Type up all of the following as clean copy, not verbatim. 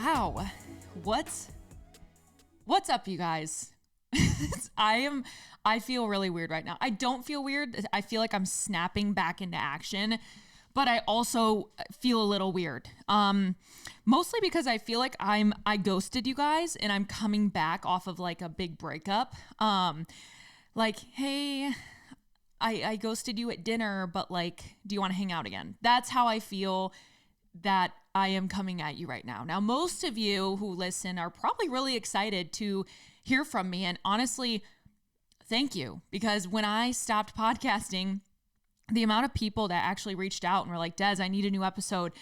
Wow. What's up, you guys? I feel really weird right now. I don't feel weird. I feel like I'm snapping back into action, but I also feel a little weird. Mostly because I feel like I ghosted you guys and I'm coming back off of like a big breakup. Like, hey, I ghosted you at dinner, but like, do you want to hang out again? That's how I feel that I am coming at you right now. Now, most of you who listen are probably really excited to hear from me. And honestly, thank you. Because when I stopped podcasting, the amount of people that actually reached out and were like, Des, I need a new episode.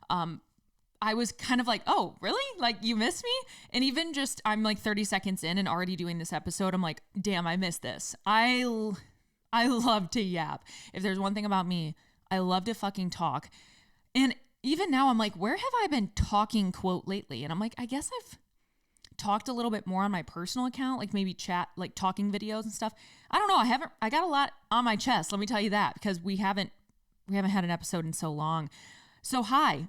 I was kind of like, oh, really? Like, you miss me? And even just, I'm like 30 seconds in and already doing this episode. I'm like, damn, I missed this. I love to yap. If there's one thing about me, I love to fucking talk. And even now I'm like, where have I been talking quote lately? And I'm like, I guess I've talked a little bit more on my personal account, like maybe chat, like talking videos and stuff. I don't know. I got a lot on my chest. Let me tell you that, because we haven't had an episode in so long. So hi,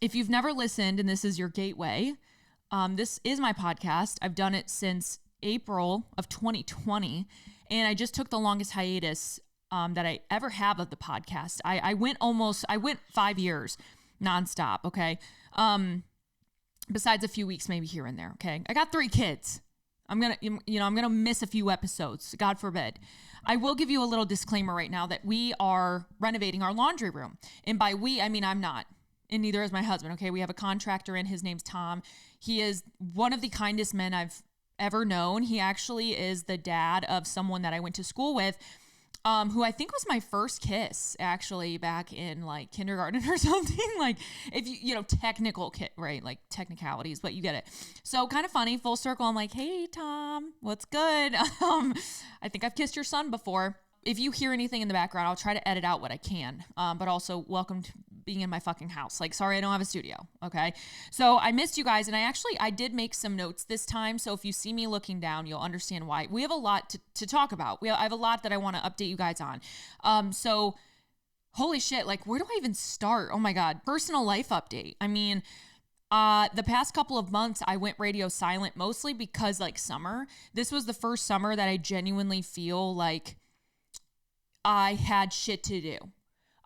if you've never listened and this is your gateway, this is my podcast. I've done it since April of 2020. And I just took the longest hiatus that I ever have of the podcast. I went 5 years nonstop. Okay. Besides a few weeks, maybe here and there. Okay. I got 3 kids. I'm going to miss a few episodes. God forbid. I will give you a little disclaimer right now that we are renovating our laundry room. And by we, I mean, I'm not, and neither is my husband. Okay. We have a contractor in, his name's Tom. He is one of the kindest men I've ever known. He actually is the dad of someone that I went to school with, who I think was my first kiss, actually, back in like kindergarten or something. Like, if technical kid, right? Like technicalities, but you get it. So kind of funny, full circle. I'm like, hey, Tom, what's good? I think I've kissed your son before. If you hear anything in the background, I'll try to edit out what I can. But also, welcome to being in my fucking house. Like, sorry, I don't have a studio. Okay. So I missed you guys. And I did make some notes this time. So if you see me looking down, you'll understand why. We have a lot to talk about. I have a lot that I want to update you guys on. So holy shit, like, where do I even start? Oh my God. Personal life update. I mean, the past couple of months I went radio silent, mostly because like summer, this was the first summer that I genuinely feel like I had shit to do.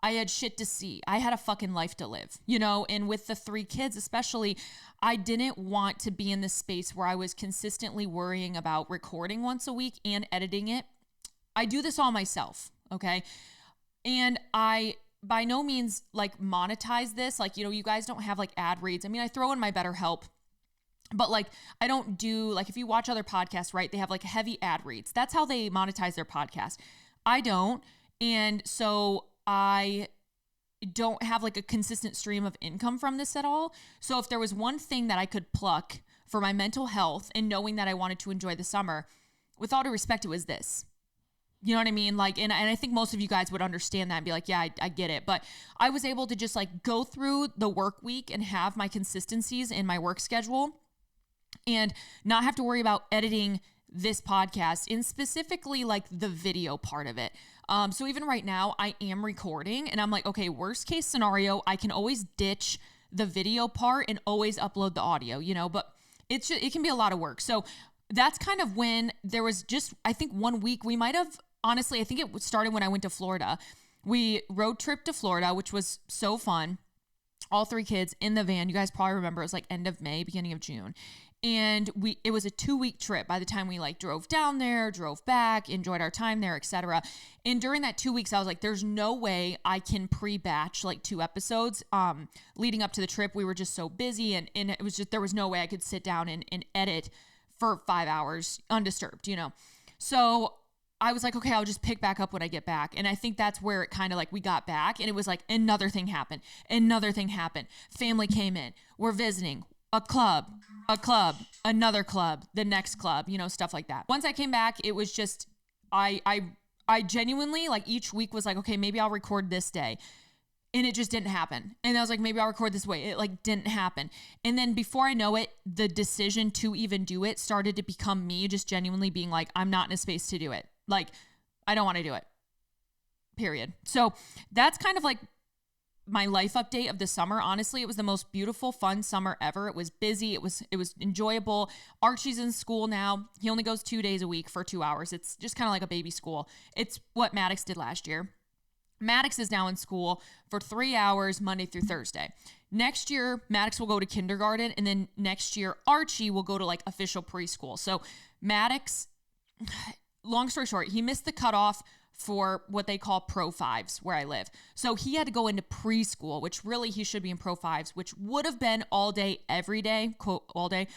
I had shit to see. I had a fucking life to live, and with the 3 kids, especially, I didn't want to be in this space where I was consistently worrying about recording once a week and editing it. I do this all myself. Okay. And I by no means like monetize this. Like, you guys don't have like ad reads. I mean, I throw in my BetterHelp, but like, I don't do like, if you watch other podcasts, right, they have like heavy ad reads. That's how they monetize their podcast. I don't. And so I don't have like a consistent stream of income from this at all. So if there was one thing that I could pluck for my mental health and knowing that I wanted to enjoy the summer, with all due respect, it was this. You know what I mean? Like, and I think most of you guys would understand that and be like, yeah, I get it. But I was able to just like go through the work week and have my consistencies in my work schedule and not have to worry about editing this podcast, and specifically like the video part of it. So even right now I am recording and I'm like, okay, worst case scenario, I can always ditch the video part and always upload the audio, but it can be a lot of work. So that's kind of when there was just, I think 1 week we might have, honestly, I think it started when I went to Florida. We road trip to Florida, which was so fun. All 3 kids in the van. You guys probably remember it was like end of May, beginning of June. And it was a 2-week trip by the time we like drove down there, drove back, enjoyed our time there, etc. And during that 2 weeks, I was like, there's no way I can pre-batch like 2 episodes. Leading up to the trip, we were just so busy and it was just, there was no way I could sit down and edit for 5 hours undisturbed, So I was like, okay, I'll just pick back up when I get back. And I think that's where it kind of like, we got back and it was like another thing happened. Family came in, we're visiting. A club, another club, the next club, stuff like that. Once I came back, it was just, I genuinely, like, each week was like, okay, maybe I'll record this day. And it just didn't happen. And I was like, maybe I'll record this way. It like didn't happen. And then before I know it, the decision to even do it started to become me just genuinely being like, I'm not in a space to do it. Like, I don't want to do it. Period. So that's kind of like my life update of the summer. Honestly, it was the most beautiful, fun summer ever. It was busy. It was enjoyable. Archie's in school now. He only goes 2 days a week for 2 hours. It's just kind of like a baby school. It's what Maddox did last year. Maddox is now in school for 3 hours, Monday through Thursday. Next year, Maddox will go to kindergarten, and then next year, Archie will go to like official preschool. So Maddox, long story short, he missed the cutoff for what they call Pro 5s where I live. So he had to go into preschool, which really he should be in Pro 5s, which would have been all day, every day, quote, all day,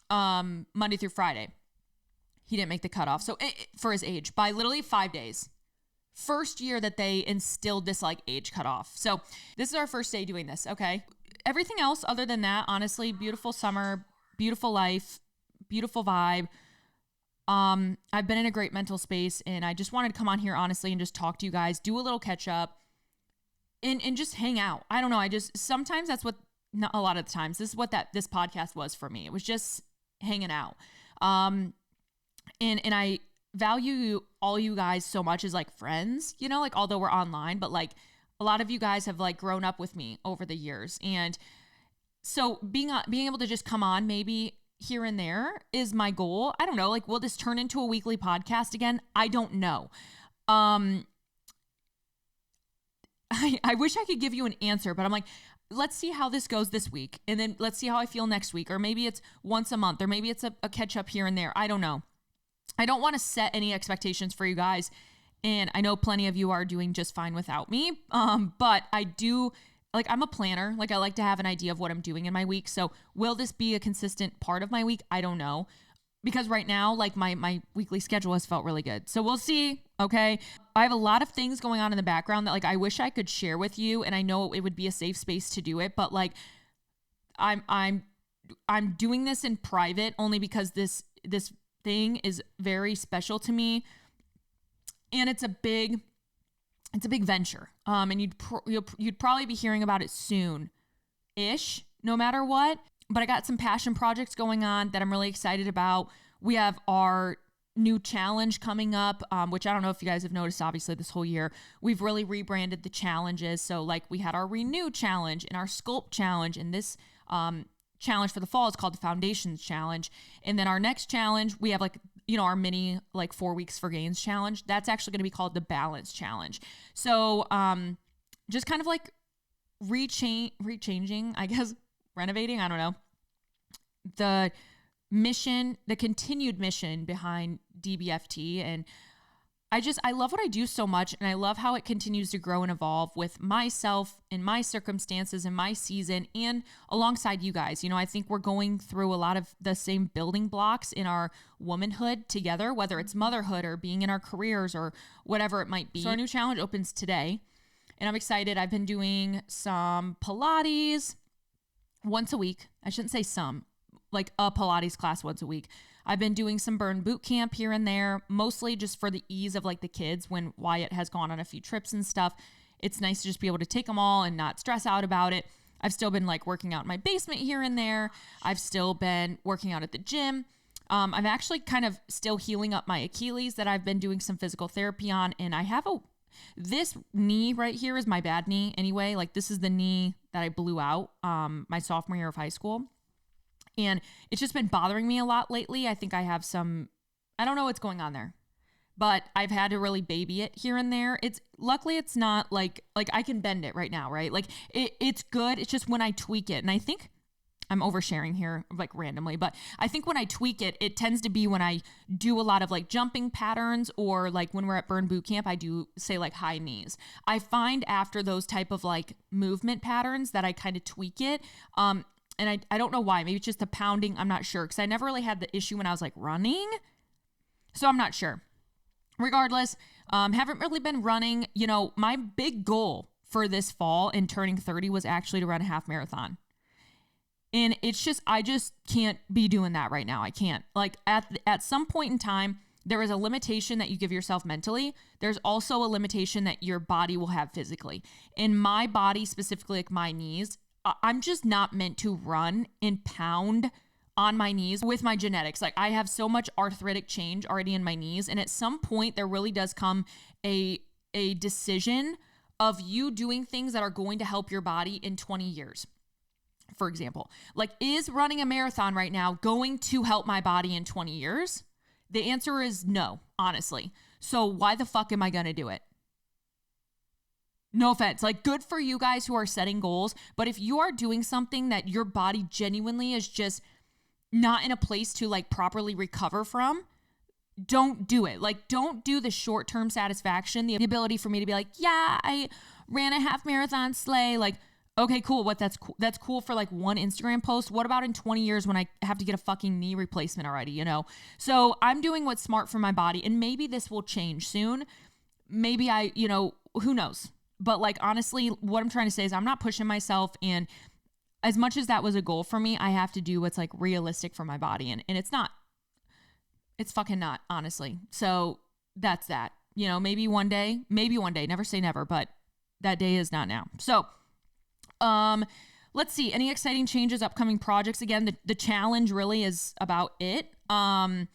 Monday through Friday. He didn't make the cutoff. So for his age, by literally 5 days. First year that they instilled this like age cutoff. So this is our first day doing this. Okay. Everything else other than that, honestly, beautiful summer, beautiful life, beautiful vibe. I've been in a great mental space, and I just wanted to come on here honestly and just talk to you guys, do a little catch up and just hang out. I don't know. Sometimes that's what, not a lot of the times, this is what this podcast was for me. It was just hanging out. And I value all you guys so much as like friends, you know, like although we're online, but like a lot of you guys have like grown up with me over the years. And so being able to just come on maybe here and there is my goal. I don't know, like, will this turn into a weekly podcast again? I don't know. I wish I could give you an answer, but I'm like, let's see how this goes this week. And then let's see how I feel next week. Or maybe it's once a month, or maybe it's a catch up here and there. I don't know. I don't want to set any expectations for you guys. And I know plenty of you are doing just fine without me. But I do, like, I'm a planner. Like, I like to have an idea of what I'm doing in my week. So will this be a consistent part of my week? I don't know. Because right now, like, my weekly schedule has felt really good. So we'll see. Okay. I have a lot of things going on in the background that like I wish I could share with you. And I know it would be a safe space to do it. But like, I'm doing this in private only because this thing is very special to me, and it's a big venture. And you'd probably be hearing about it soon-ish, no matter what. But I got some passion projects going on that I'm really excited about. We have our new challenge coming up, which I don't know if you guys have noticed. Obviously, this whole year we've really rebranded the challenges. So like we had our Renew challenge and our Sculpt challenge, and this challenge for the fall is called the Foundations challenge. And then our next challenge, we have like, you know, our mini like 4 weeks for gains challenge. That's actually going to be called the Balance challenge. So just kind of like rechanging, I guess, renovating, I don't know, the mission, the continued mission behind DBFT. And I love what I do so much, and I love how it continues to grow and evolve with myself and my circumstances and my season and alongside you guys. You know, I think we're going through a lot of the same building blocks in our womanhood together, whether it's motherhood or being in our careers or whatever it might be. So our new challenge opens today, and I'm excited. I've been doing some Pilates once a week. I shouldn't say some, like a Pilates class once a week. I've been doing some burn boot camp here and there, mostly just for the ease of like the kids when Wyatt has gone on a few trips and stuff. It's nice to just be able to take them all and not stress out about it. I've still been like working out in my basement here and there. I've still been working out at the gym. I'm actually kind of still healing up my Achilles that I've been doing some physical therapy on. And I have this knee right here is my bad knee anyway. Like this is the knee that I blew out my sophomore year of high school. And it's just been bothering me a lot lately. I think I have I don't know what's going on there, but I've had to really baby it here and there. Luckily it's not like I can bend it right now, right? Like it's good. It's just when I tweak it. And I think I'm oversharing here like randomly, but I think when I tweak it, it tends to be when I do a lot of like jumping patterns, or like when we're at burn boot camp, I do say like high knees. I find after those type of like movement patterns that I kind of tweak it. And I don't know why. Maybe it's just the pounding. I'm not sure. Because I never really had the issue when I was like running. So I'm not sure. Regardless, haven't really been running. You know, my big goal for this fall in turning 30 was actually to run a half marathon. And it's just, I just can't be doing that right now. I can't. Like at some point in time, there is a limitation that you give yourself mentally. There's also a limitation that your body will have physically. In my body, specifically like my knees, I'm just not meant to run and pound on my knees with my genetics. Like I have so much arthritic change already in my knees. And at some point there really does come a decision of you doing things that are going to help your body in 20 years. For example, like, is running a marathon right now going to help my body in 20 years? The answer is no, honestly. So why the fuck am I going to do it? No offense, like, good for you guys who are setting goals. But if you are doing something that your body genuinely is just not in a place to like properly recover from, don't do it. Like, don't do the short-term satisfaction, the ability for me to be like, yeah, I ran a half marathon, slay. Like, okay, cool. That's cool for like one Instagram post. What about in 20 years when I have to get a fucking knee replacement already, you know? So I'm doing what's smart for my body, and maybe this will change soon. Maybe who knows? But like, honestly, what I'm trying to say is I'm not pushing myself. And as much as that was a goal for me, I have to do what's like realistic for my body. And it's not. It's fucking not, honestly. So that's that. You know, maybe one day, never say never, but that day is not now. So let's see. Any exciting changes, upcoming projects? Again, the challenge really is about it. I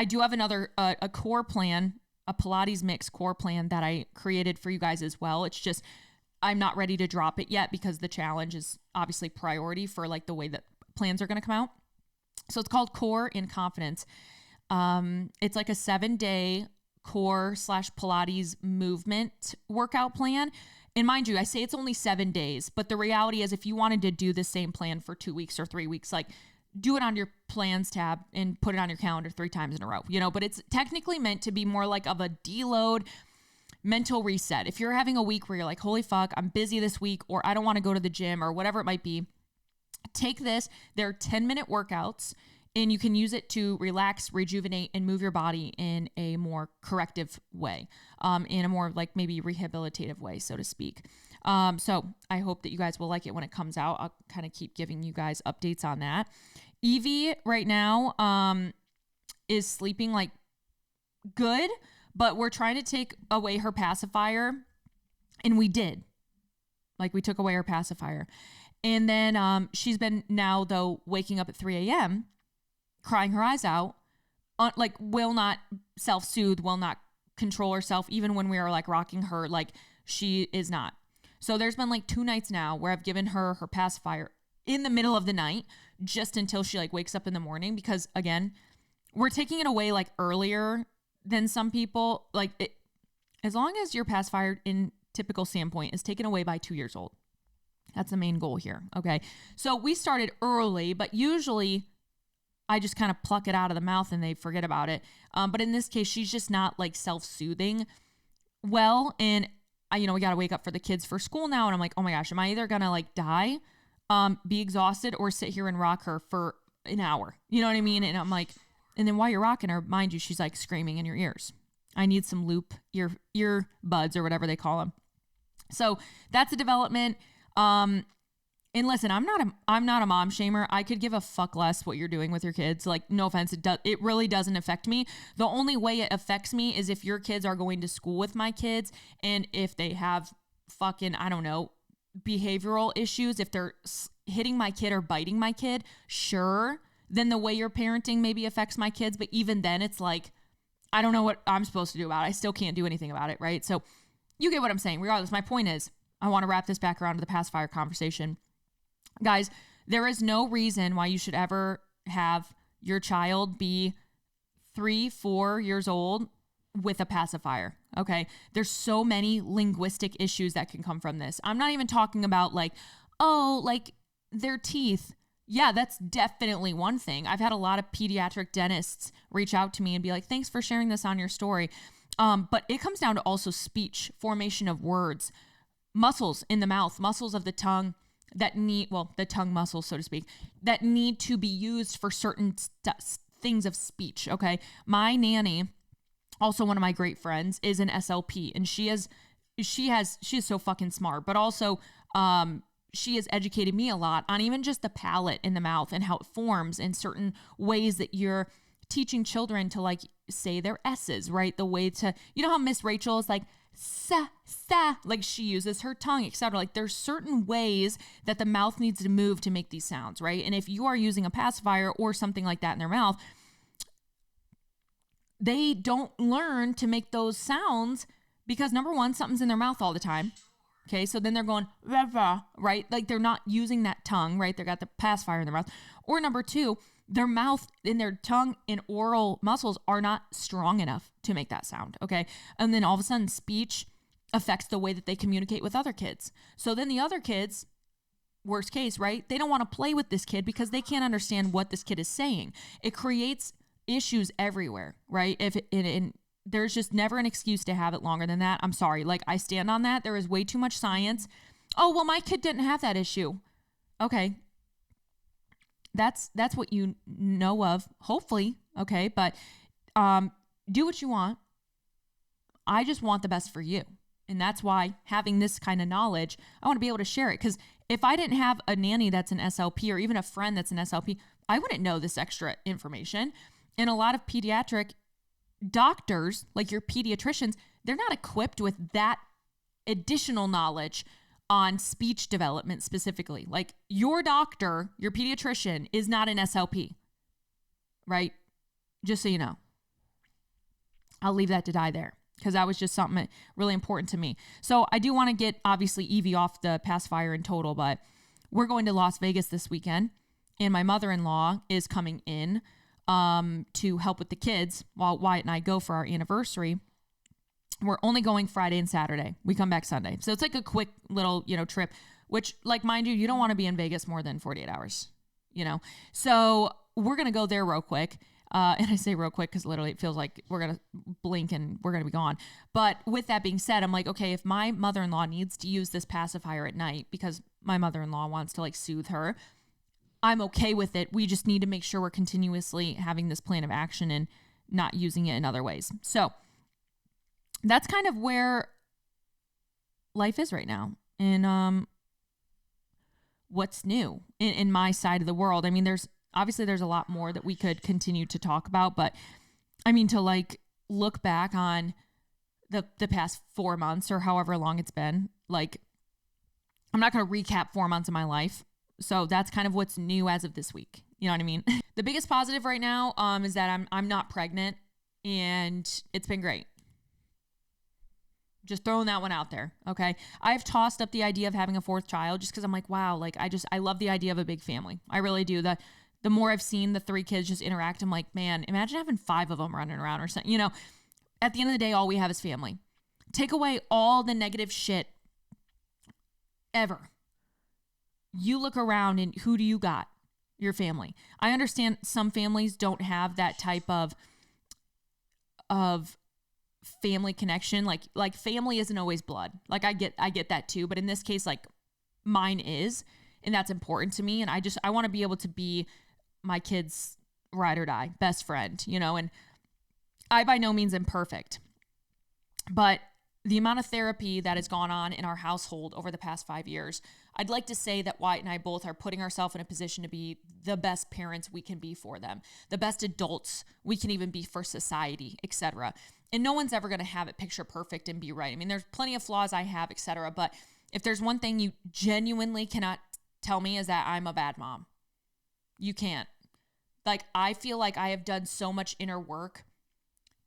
do have another, a core plan, a Pilates mix core plan that I created for you guys as well. It's just, I'm not ready to drop it yet because the challenge is obviously priority for like the way that plans are going to come out. So it's called Core in Confidence. It's like a 7-day core / Pilates movement workout plan. And mind you, I say it's only 7 days, but the reality is if you wanted to do the same plan for 2 weeks or 3 weeks, like, do it on your plans tab and put it on your calendar 3 times in a row, you know, but it's technically meant to be more like of a deload mental reset. If you're having a week where you're like, holy fuck, I'm busy this week, or I don't want to go to the gym or whatever it might be, take this. They're 10-minute workouts, and you can use it to relax, rejuvenate, and move your body in a more corrective way, in a more like maybe rehabilitative way, so to speak. So I hope that you guys will like it when it comes out. I'll kind of keep giving you guys updates on that. Evie right now is sleeping like good, but we're trying to take away her pacifier, and we did. Like, we took away her pacifier. And then she's been now, though, waking up at 3 a.m., crying her eyes out, like, will not self-soothe, will not control herself, even when we are like rocking her, like, she is not. So there's been like 2 nights now where I've given her pacifier in the middle of the night just until she like wakes up in the morning, because again, we're taking it away like earlier than some people. Like, it, as long as your pacifier in typical standpoint is taken away by 2 years old, that's the main goal here. Okay. So we started early, but usually I just kind of pluck it out of the mouth and they forget about it. But in this case, she's just not like self-soothing well. And we got to wake up for the kids for school now. And I'm like, oh my gosh, am I either going to like die, be exhausted, or sit here and rock her for an hour? You know what I mean? And I'm like, and then while you're rocking her, mind you, she's like screaming in your ears. I need some loop ear buds or whatever they call them. So that's a development. And listen, I'm not a mom shamer. I could give a fuck less what you're doing with your kids. Like, no offense, it really doesn't affect me. The only way it affects me is if your kids are going to school with my kids, and if they have fucking, I don't know, behavioral issues, if they're hitting my kid or biting my kid, sure, then the way you're parenting maybe affects my kids. But even then, it's like, I don't know what I'm supposed to do about it. I still can't do anything about it, right? So you get what I'm saying. Regardless, my point is, I want to wrap this back around to the pacifier conversation. Guys, there is no reason why you should ever have your child be 3-4 years old with a pacifier. Okay. There's so many linguistic issues that can come from this. I'm not even talking about like, oh, like their teeth. Yeah, that's definitely one thing. I've had a lot of pediatric dentists reach out to me and be like, thanks for sharing this on your story. But it comes down to also speech, formation of words, muscles in the mouth, muscles of the tongue that need, the tongue muscles, so to speak, that need to be used for certain things of speech. Okay. My nanny, also one of my great friends, is an SLP, and she is so fucking smart, but also, she has educated me a lot on even just the palate in the mouth and how it forms in certain ways that you're teaching children to like say their S's, right? The way to, you know how Miss Rachel is like, sa, like she uses her tongue, etc. Like there's certain ways that the mouth needs to move to make these sounds, right? And if you are using a pacifier or something like that in their mouth, they don't learn to make those sounds because number one, something's in their mouth all the time. Okay, so then they're going, rah, rah, right? Like they're not using that tongue, right? They got the pacifier in their mouth. Or number two, their mouth and their tongue and oral muscles are not strong enough to make that sound, okay? And then all of a sudden, speech affects the way that they communicate with other kids. So then the other kids, worst case, right? They don't want to play with this kid because they can't understand what this kid is saying. It creates issues everywhere, right? There's just never an excuse to have it longer than that. I'm sorry. Like, I stand on that. There is way too much science. Oh, well, my kid didn't have that issue. Okay. That's what you know of, hopefully. Okay. But do what you want. I just want the best for you. And that's why having this kind of knowledge, I want to be able to share it. Because if I didn't have a nanny that's an SLP or even a friend that's an SLP, I wouldn't know this extra information. And a lot of pediatric doctors, like your pediatricians, they're not equipped with that additional knowledge on speech development specifically. Like your doctor, your pediatrician is not an SLP, right? Just so you know. I'll leave that to die there because that was just something really important to me. So I do want to get obviously Evie off the pacifier in total, but we're going to Las Vegas this weekend and my mother-in-law is coming in to help with the kids while Wyatt and I go for our anniversary. We're only going Friday and Saturday. We come back Sunday. So it's like a quick little, trip, which like, mind you don't want to be in Vegas more than 48 hours, So we're going to go there real quick. And I say real quick because literally it feels like we're going to blink and we're going to be gone. But with that being said, I'm like, okay, if my mother-in-law needs to use this pacifier at night because my mother-in-law wants to like soothe her, I'm okay with it. We just need to make sure we're continuously having this plan of action and not using it in other ways. So that's kind of where life is right now. And what's new in my side of the world. I mean, there's a lot more that we could continue to talk about, but I mean, to like look back on the past 4 months or however long it's been, like I'm not going to recap 4 months of my life. So that's kind of what's new as of this week. You know what I mean? The biggest positive right now is that I'm not pregnant and it's been great. Just throwing that one out there. Okay. I've tossed up the idea of having a fourth child just because I'm like, wow, like I love the idea of a big family. I really do. The more I've seen the 3 kids just interact, I'm like, man, imagine having 5 of them running around or something. At the end of the day, all we have is family. Take away all the negative shit ever. You look around and who do you got? Your family. I understand some families don't have that type of family connection. Like family isn't always blood. Like I get that too. But in this case, like mine is, and that's important to me. And I want to be able to be my kid's ride or die best friend, and I by no means am perfect, but the amount of therapy that has gone on in our household over the past 5 years, I'd like to say that Wyatt and I both are putting ourselves in a position to be the best parents we can be for them, the best adults we can even be for society, etc. And no one's ever going to have it picture perfect and be right. I mean, there's plenty of flaws I have, etc. But if there's one thing you genuinely cannot tell me is that I'm a bad mom. You can't. Like, I feel like I have done so much inner work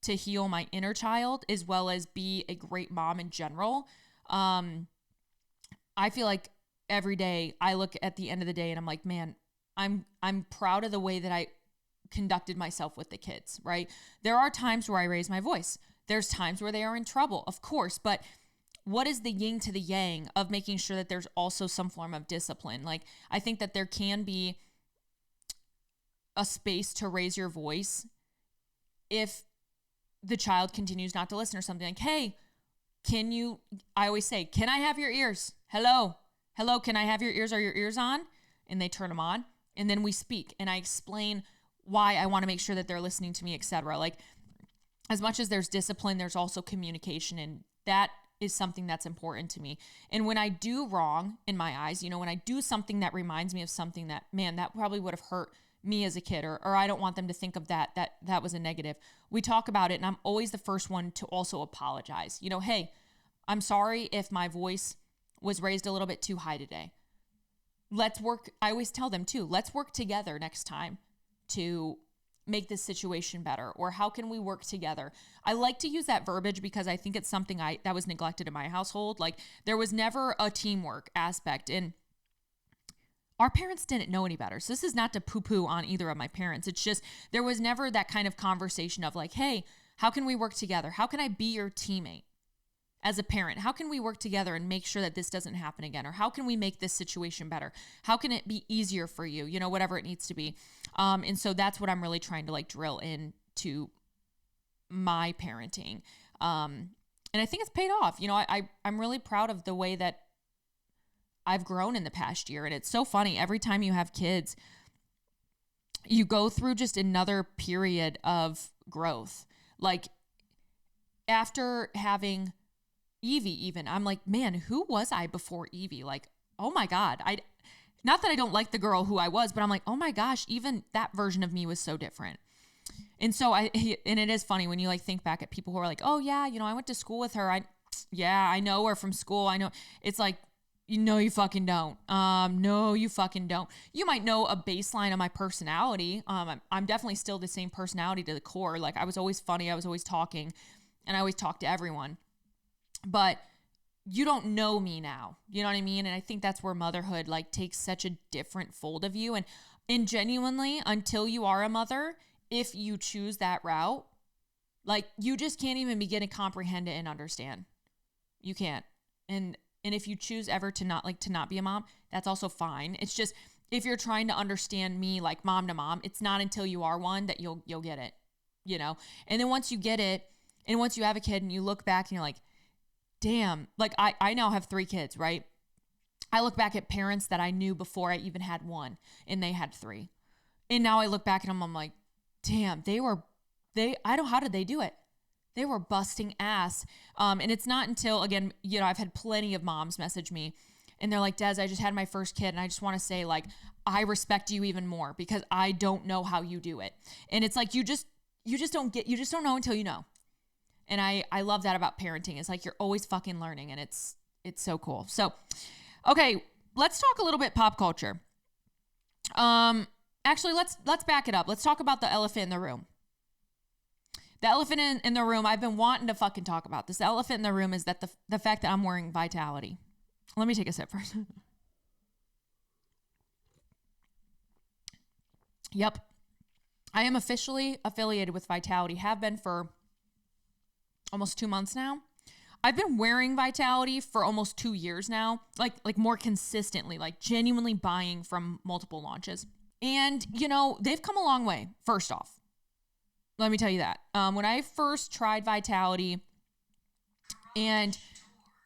to heal my inner child as well as be a great mom in general. I feel like every day I look at the end of the day and I'm like, man, I'm proud of the way that I conducted myself with the kids, right? There are times where I raise my voice. There's times where they are in trouble, of course, but what is the yin to the yang of making sure that there's also some form of discipline? Like, I think that there can be a space to raise your voice if the child continues not to listen or something. Like, hey, I always say, can I have your ears? Hello, can I have your ears? Are your ears on? And they turn them on. And then we speak and I explain why I want to make sure that they're listening to me, etc. Like, as much as there's discipline, there's also communication, and that is something that's important to me. And when I do wrong in my eyes, when I do something that reminds me of something that, man, that probably would have hurt me as a kid, or I don't want them to think of that was a negative. We talk about it, and I'm always the first one to also apologize. Hey, I'm sorry if my voice was raised a little bit too high today. Let's work. I always tell them too, let's work together next time to make this situation better? Or how can we work together? I like to use that verbiage because I think it's something that was neglected in my household. Like there was never a teamwork aspect, and our parents didn't know any better. So this is not to poo-poo on either of my parents. It's just, there was never that kind of conversation of like, hey, how can we work together? How can I be your teammate as a parent? How can we work together and make sure that this doesn't happen again? Or how can we make this situation better? How can it be easier for you? You know, whatever it needs to be. And so that's what I'm really trying to like drill into my parenting. And I think it's paid off. You know, I'm really proud of the way that I've grown in the past year. And it's so funny. Every time you have kids, you go through just another period of growth. Like after having Evie, even, I'm like, man, who was I before Evie? Like, oh my God. Not that I don't like the girl who I was, but I'm like, oh my gosh, even that version of me was so different. And so and it is funny when you like think back at people who are like, oh yeah, you know, I went to school with her. I know her from school. I know. It's like, no, you fucking don't. No, you fucking don't. You might know a baseline of my personality. I'm definitely still the same personality to the core. Like I was always funny. I was always talking, and I always talked to everyone. But you don't know me now. You know what I mean? And I think that's where motherhood like takes such a different fold of you. And genuinely, until you are a mother, if you choose that route, like you just can't even begin to comprehend it and understand. You can't. And if you choose ever to not be a mom, that's also fine. It's just, if you're trying to understand me like mom to mom, it's not until you are one that you'll get it, you know? And then once you get it, and once you have a kid and you look back and you're like, damn, like I now have 3 kids, right? I look back at parents that I knew before I even had one, and they had 3. And now I look back at them, I'm like, damn, how did they do it? They were busting ass. And it's not until, again, you know, I've had plenty of moms message me and they're like, Des, I just had my first kid. And I just want to say, like, I respect you even more because I don't know how you do it. And it's like, you just don't know until you know. And I love that about parenting. It's like, you're always fucking learning, and it's so cool. So, okay, let's talk a little bit pop culture. Actually, let's back it up. Let's talk about the elephant in the room. The elephant in the room, I've been wanting to fucking talk about this. The elephant in the room is that the fact that I'm wearing Vitality. Let me take a sip first. Yep. I am officially affiliated with Vitality. Have been for almost 2 months now. I've been wearing Vitality for almost 2 years now, like more consistently, like genuinely buying from multiple launches. And, you know, they've come a long way, first off. Let me tell you that. When I first tried Vitality, and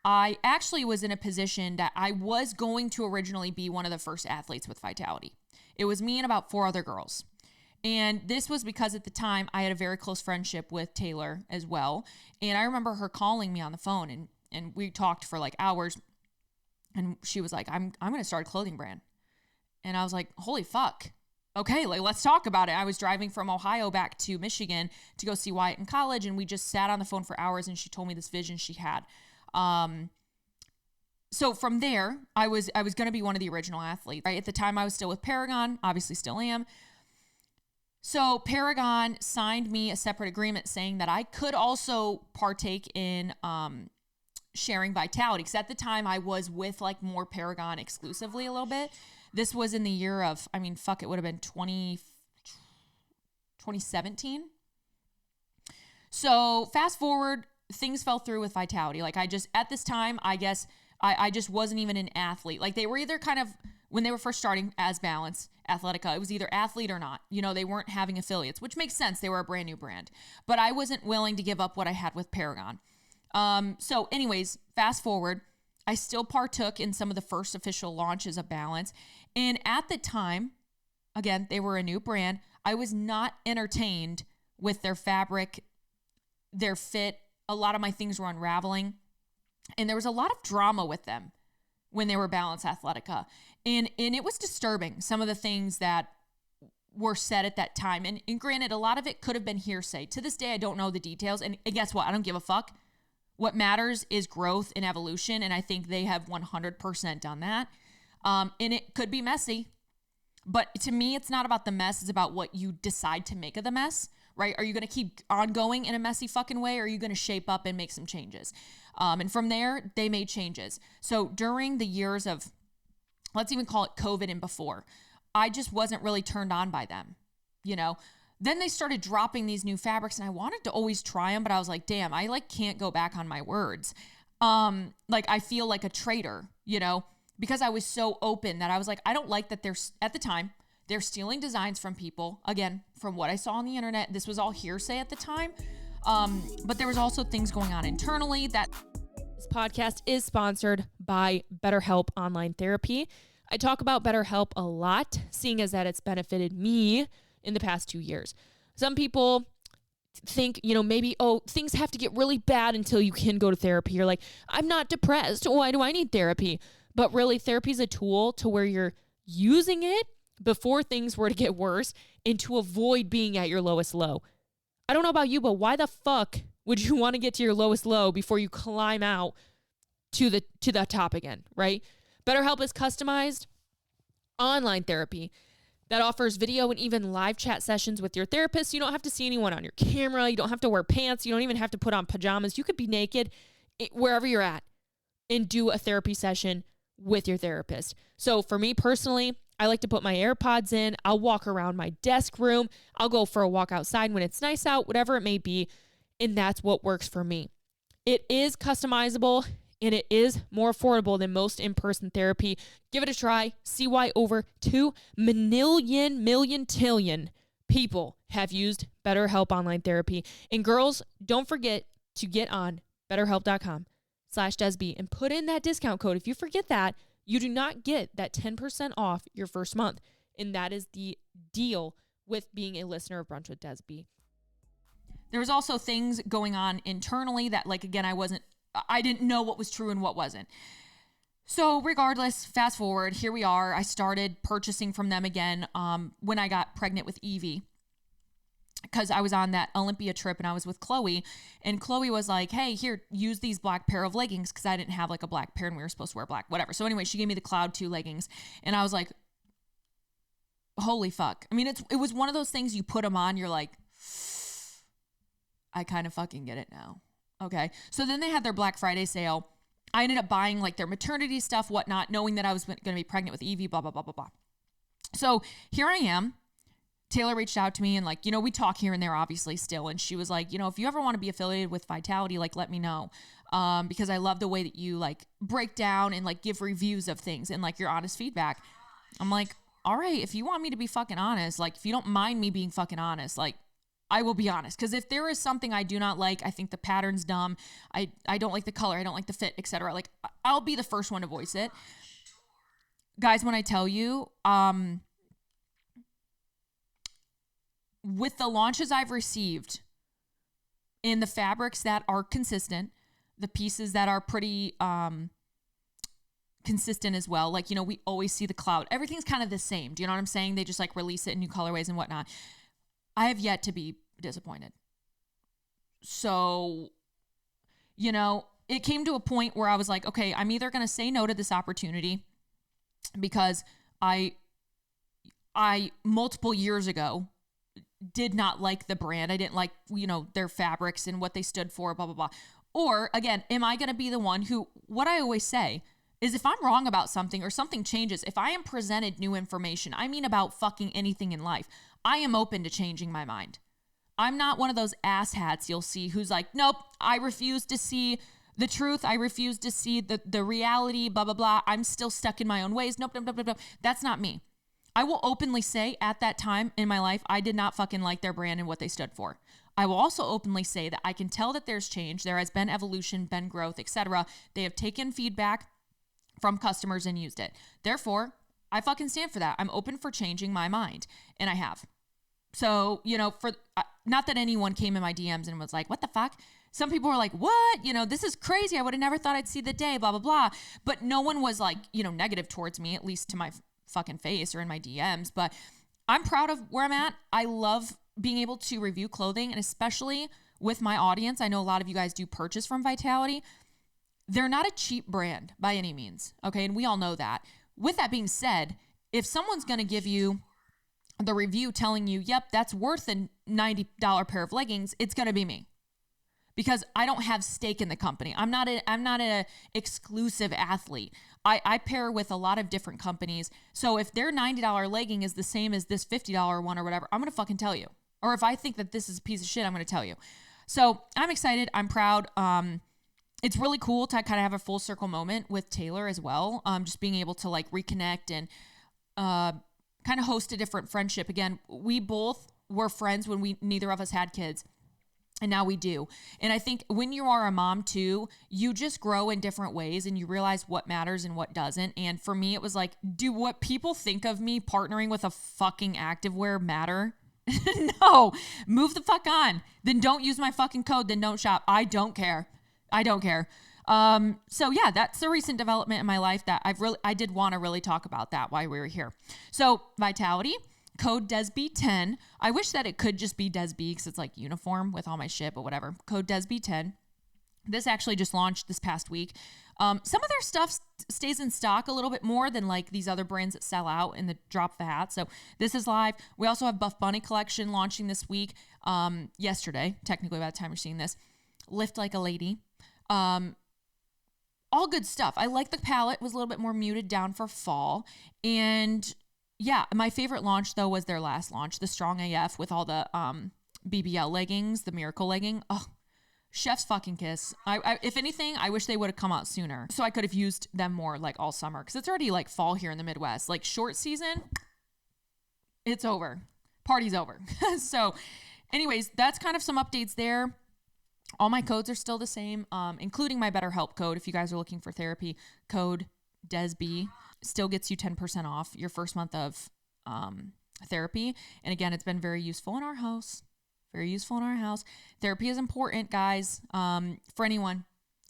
I actually was in a position that I was going to originally be one of the first athletes with Vitality. It was me and about 4 other girls. And this was because at the time I had a very close friendship with Taylor as well. And I remember her calling me on the phone, and we talked for like hours. And she was like, I'm going to start a clothing brand. And I was like, holy fuck. Okay, like let's talk about it. I was driving from Ohio back to Michigan to go see Wyatt in college, and we just sat on the phone for hours, and she told me this vision she had. So from there, I was going to be one of the original athletes. Right? At the time, I was still with Paragon, obviously still am. So Paragon signed me a separate agreement saying that I could also partake in sharing Vitality, because at the time I was with like more Paragon exclusively a little bit. This was in the year of, I mean, fuck, it would have been 2017. So fast forward, things fell through with Vitality. Like at this time, I guess I just wasn't even an athlete. Like they were either kind of, when they were first starting as Balance Athletica, it was either athlete or not. You know, they weren't having affiliates, which makes sense. They were a brand new brand. But I wasn't willing to give up what I had with Paragon. So anyways, fast forward, I still partook in some of the first official launches of Balance. And at the time, again, they were a new brand. I was not entertained with their fabric, their fit. A lot of my things were unraveling. And there was a lot of drama with them when they were Balance Athletica. And it was disturbing, some of the things that were said at that time. And granted, a lot of it could have been hearsay. To this day, I don't know the details. And guess what? I don't give a fuck. What matters is growth and evolution. And I think they have 100% done that. And it could be messy, But to me, it's not about the mess. It's about what you decide to make of the mess, right? Are you going to keep on going in a messy fucking way? Or are you going to shape up and make some changes? And from there, they made changes. So during the years of, let's even call it COVID and before, I just wasn't really turned on by them, you know? Then they started dropping these new fabrics and I wanted to always try them, but I was like, damn, I like can't go back on my words. Like I feel like a traitor, you know, because I was so open that I was like, I don't like that at the time, they're stealing designs from people. Again, from what I saw on the internet, this was all hearsay at the time. But there was also things going on internally that. This podcast is sponsored by BetterHelp Online Therapy. I talk about BetterHelp a lot, seeing as that it's benefited me in the past 2 years. Some people think, you know, maybe, oh, things have to get really bad until you can go to therapy. You're like, I'm not depressed. Why do I need therapy? But really, therapy is a tool to where you're using it before things were to get worse and to avoid being at your lowest low. I don't know about you, but why the fuck would you want to get to your lowest low before you climb out to the top again, right? BetterHelp is customized online therapy that offers video and even live chat sessions with your therapist. You don't have to see anyone on your camera. You don't have to wear pants. You don't even have to put on pajamas. You could be naked wherever you're at and do a therapy session with your therapist. So for me personally, I like to put my AirPods in. I'll walk around my desk room. I'll go for a walk outside when it's nice out, whatever it may be. And that's what works for me. It is customizable and it is more affordable than most in-person therapy. Give it a try. See why over 2 million people have used BetterHelp Online Therapy. And girls, don't forget to get on BetterHelp.com/DESB and put in that discount code. If you forget that, you do not get that 10% off your first month. And that is the deal with being a listener of Brunch with Desb. There was also things going on internally that, like, again, I didn't know what was true and what wasn't. So regardless, fast forward, here we are. I started purchasing from them again when I got pregnant with Evie, because I was on that Olympia trip and I was with Chloe, and Chloe was like, hey, here, use these black pair of leggings, because I didn't have like a black pair and we were supposed to wear black, whatever. So anyway, she gave me the Cloud 2 leggings and I was like, holy fuck. I mean, it was one of those things you put them on, you're like, I kind of fucking get it now. Okay. So then they had their Black Friday sale. I ended up buying like their maternity stuff, whatnot, knowing that I was going to be pregnant with Evie, blah, blah, blah, blah, blah. So here I am. Taylor reached out to me and like, you know, we talk here and there obviously still. And she was like, you know, if you ever want to be affiliated with Vitality, like, let me know. Because I love the way that you like break down and like give reviews of things and like your honest feedback. I'm like, all right, if you want me to be fucking honest, like if you don't mind me being fucking honest, like I will be honest. Because if there is something I do not like, I think the pattern's dumb, I don't like the color, I don't like the fit, etc. Like I'll be the first one to voice it. Guys, when I tell you, with the launches I've received in the fabrics that are consistent, the pieces that are pretty consistent as well, like, you know, we always see the Cloud. Everything's kind of the same. Do you know what I'm saying? They just like release it in new colorways and whatnot. I have yet to be disappointed. So, you know, it came to a point where I was like, okay, I'm either going to say no to this opportunity because I multiple years ago did not like the brand. I didn't like, you know, their fabrics and what they stood for, blah, blah, blah. Or again, am I going to be the one who, what I always say is if I'm wrong about something or something changes, if I am presented new information, I mean about fucking anything in life, I am open to changing my mind. I'm not one of those asshats you'll see who's like, nope, I refuse to see the truth. I refuse to see the reality, blah, blah, blah. I'm still stuck in my own ways. Nope, nope, nope, nope, nope. That's not me. I will openly say at that time in my life, I did not fucking like their brand and what they stood for. I will also openly say that I can tell that there's change. There has been evolution, been growth, etc. They have taken feedback from customers and used it. Therefore, I fucking stand for that. I'm open for changing my mind, and I have. So, you know, for not that anyone came in my DMs and was like, what the fuck? Some people were like, what? You know, this is crazy. I would have never thought I'd see the day, blah, blah, blah. But no one was like, you know, negative towards me, at least to my fucking face or in my DMs. But I'm proud of where I'm at. I love being able to review clothing, and especially with my audience. I know a lot of you guys do purchase from Vitality. They're not a cheap brand by any means, okay? And we all know that. With that being said, if someone's going to give you the review telling you, yep, that's worth a $90 pair of leggings, it's going to be me. Because I don't have stake in the company. I'm not a exclusive athlete. I pair with a lot of different companies. So if their $90 legging is the same as this $50 one or whatever, I'm going to fucking tell you. Or if I think that this is a piece of shit, I'm going to tell you. So I'm excited. I'm proud. It's really cool to kind of have a full circle moment with Taylor as well. Just being able to like reconnect and kind of host a different friendship. Again, we both were friends when neither of us had kids. And now we do. And I think when you are a mom too, you just grow in different ways and you realize what matters and what doesn't. And for me, it was like, do what people think of me partnering with a fucking activewear matter? No, move the fuck on. Then don't use my fucking code. Then don't shop. I don't care. So yeah, that's a recent development in my life that I did want to really talk about that while we were here. So Vitality. Code DESB10. I wish that it could just be DESB because it's like uniform with all my shit, but whatever. Code DESB10. This actually just launched this past week. Some of their stuff stays in stock a little bit more than like these other brands that sell out in the drop of a hat. So this is live. We also have Buff Bunny collection launching this week. Yesterday, technically by the time you're seeing this. Lift Like a Lady. All good stuff. I like the palette was a little bit more muted down for fall. And yeah, my favorite launch, though, was their last launch, the Strong AF with all the BBL leggings, the Miracle legging. Oh, chef's fucking kiss. If anything, I wish they would have come out sooner so I could have used them more like all summer because it's already like fall here in the Midwest. Like short season, it's over. Party's over. So anyways, that's kind of some updates there. All my codes are still the same, including my BetterHelp code. If you guys are looking for therapy, code DESB. Still gets you 10% off your first month of therapy. And again, it's been very useful in our house. Therapy is important, guys, for anyone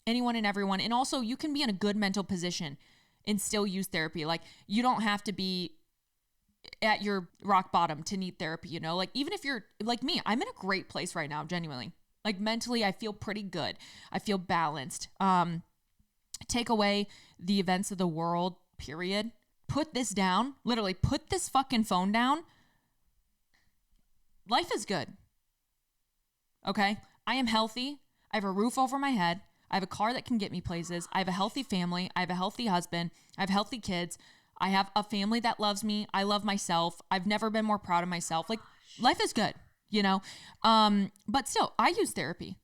and everyone. And also, you can be in a good mental position and still use therapy. Like, you don't have to be at your rock bottom to need therapy, you know? Like, even if you're like me, I'm in a great place right now, genuinely. Like, mentally, I feel pretty good. I feel balanced. Take away the events of the world, period. Put this down. Literally, put this fucking phone down. Life is good. Okay? I am healthy. I have a roof over my head. I have a car that can get me places. I have a healthy family. I have a healthy husband. I have healthy kids. I have a family that loves me. I love myself. I've never been more proud of myself. Like, life is good, you know? But still, I use therapy.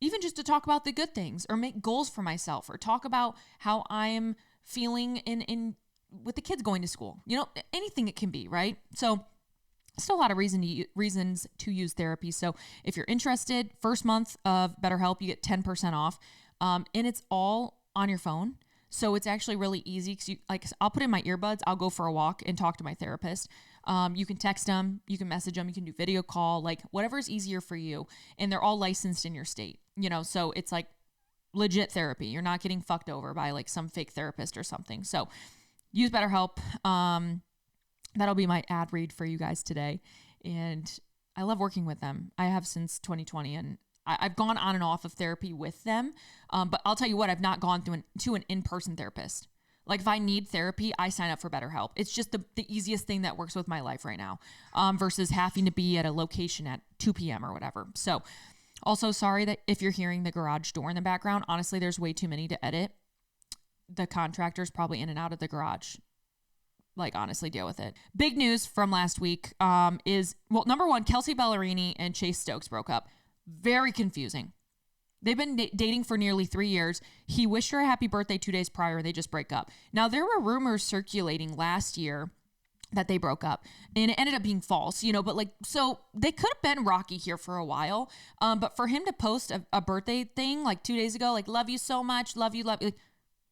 Even just to talk about the good things or make goals for myself or talk about how I am feeling in with the kids going to school, you know, anything it can be, right? So still a lot of reasons to use therapy. So if you're interested, first month of BetterHelp, you get 10% off. And it's all on your phone. So it's actually really easy because I'll put in my earbuds, I'll go for a walk and talk to my therapist. You can text them, you can message them, you can do video call, like whatever is easier for you. And they're all licensed in your state, you know, so it's like legit therapy. You're not getting fucked over by like some fake therapist or something. So use BetterHelp. That'll be my ad read for you guys today. And I love working with them. I have since 2020 and I've gone on and off of therapy with them. But I'll tell you what, I've not gone to an in-person therapist. Like if I need therapy, I sign up for BetterHelp. It's just the easiest thing that works with my life right now versus having to be at a location at 2 p.m. or whatever. So also sorry that if you're hearing the garage door in the background, honestly, there's way too many to edit. The contractor's probably in and out of the garage. Like, honestly, deal with it. Big news from last week is, well, number one, Kelsey Ballerini and Chase Stokes broke up. Very confusing. They've been dating for nearly 3 years. He wished her a happy birthday 2 days prior, and they just break up. Now, there were rumors circulating last year that they broke up, and it ended up being false, you know, but like, so they could have been rocky here for a while. But for him to post a birthday thing like 2 days ago, like, love you so much, love you, like,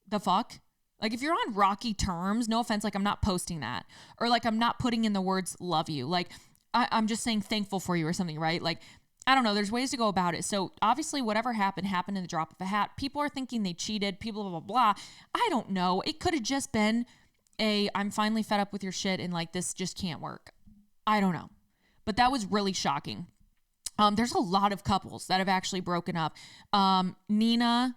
the fuck? Like, if you're on rocky terms, no offense, like, I'm not posting that. Or, like, I'm not putting in the words love you. Like, I'm just saying thankful for you or something, right? Like, I don't know. There's ways to go about it. So, obviously, whatever happened in the drop of a hat. People are thinking they cheated. People, blah, blah, blah. I don't know. It could have just been I'm finally fed up with your shit and, like, this just can't work. I don't know. But that was really shocking. There's a lot of couples that have actually broken up. Nina...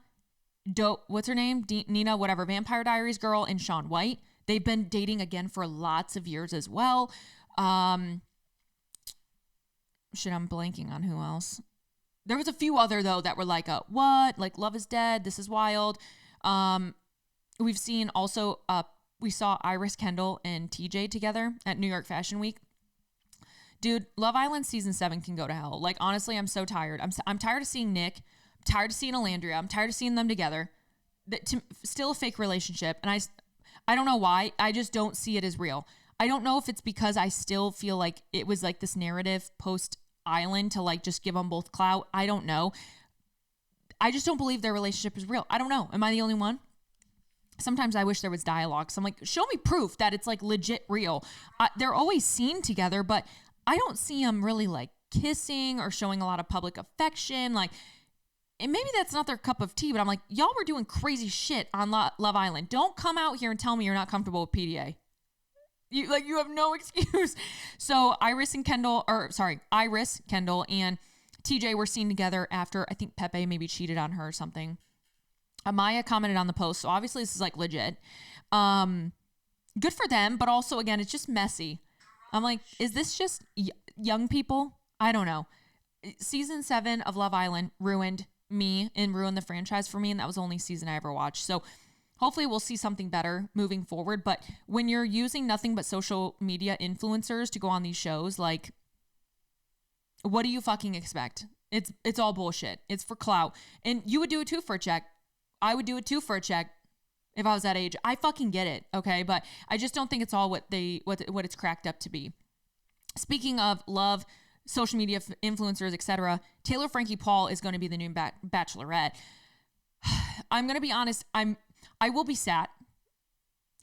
what's her name? Nina, whatever, Vampire Diaries girl and Shaun White. They've been dating again for lots of years as well. I'm blanking on who else. There was a few other, though, that were like, what? Like, love is dead. This is wild. We've seen also, we saw Iris Kendall and TJ together at New York Fashion Week. Dude, Love Island season 7 can go to hell. Like, honestly, I'm so tired. I'm tired of seeing Nick. I'm tired of seeing Alandria. I'm tired of seeing them together. Still a fake relationship. And I don't know why. I just don't see it as real. I don't know if it's because I still feel like it was like this narrative post Island to like just give them both clout. I don't know. I just don't believe their relationship is real. I don't know. Am I the only one? Sometimes I wish there was dialogue. So I'm like, show me proof that it's like legit real. They're always seen together, but I don't see them really like kissing or showing a lot of public affection. Like, and maybe that's not their cup of tea, but I'm like, y'all were doing crazy shit on Love Island. Don't come out here and tell me you're not comfortable with PDA. You have no excuse. So Iris, Kendall, and TJ were seen together after, I think Pepe maybe cheated on her or something. Amaya commented on the post. So obviously this is like legit. Good for them. But also, again, it's just messy. I'm like, is this just young people? I don't know. Season 7 of Love Island ruined me and ruined the franchise for me. And that was the only season I ever watched. So hopefully we'll see something better moving forward. But when you're using nothing but social media influencers to go on these shows, like, what do you fucking expect? It's all bullshit. It's for clout. And you would do it too for a check. I would do it too for a check if I was that age. I fucking get it, okay? But I just don't think it's all what it's cracked up to be. Speaking of love, social media influencers, etc., Taylor Frankie Paul is going to be the new Bachelorette. I'm going to be honest. I will be sat.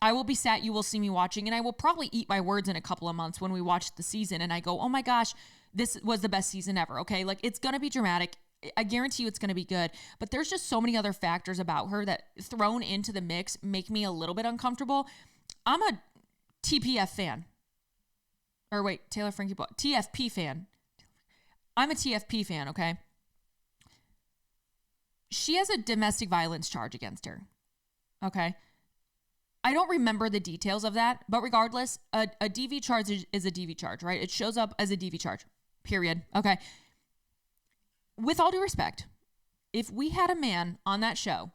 You will see me watching, and I will probably eat my words in a couple of months when we watch the season and I go, oh my gosh, this was the best season ever. Okay. Like, it's going to be dramatic. I guarantee you it's going to be good, but there's just so many other factors about her that thrown into the mix make me a little bit uncomfortable. I'm a TPF fan. Or wait, Taylor Frankie Paul, TFP fan. I'm a TFP fan. Okay. She has a domestic violence charge against her. Okay. I don't remember the details of that, but regardless, a DV charge is a DV charge, right? It shows up as a DV charge, period. Okay. With all due respect, if we had a man on that show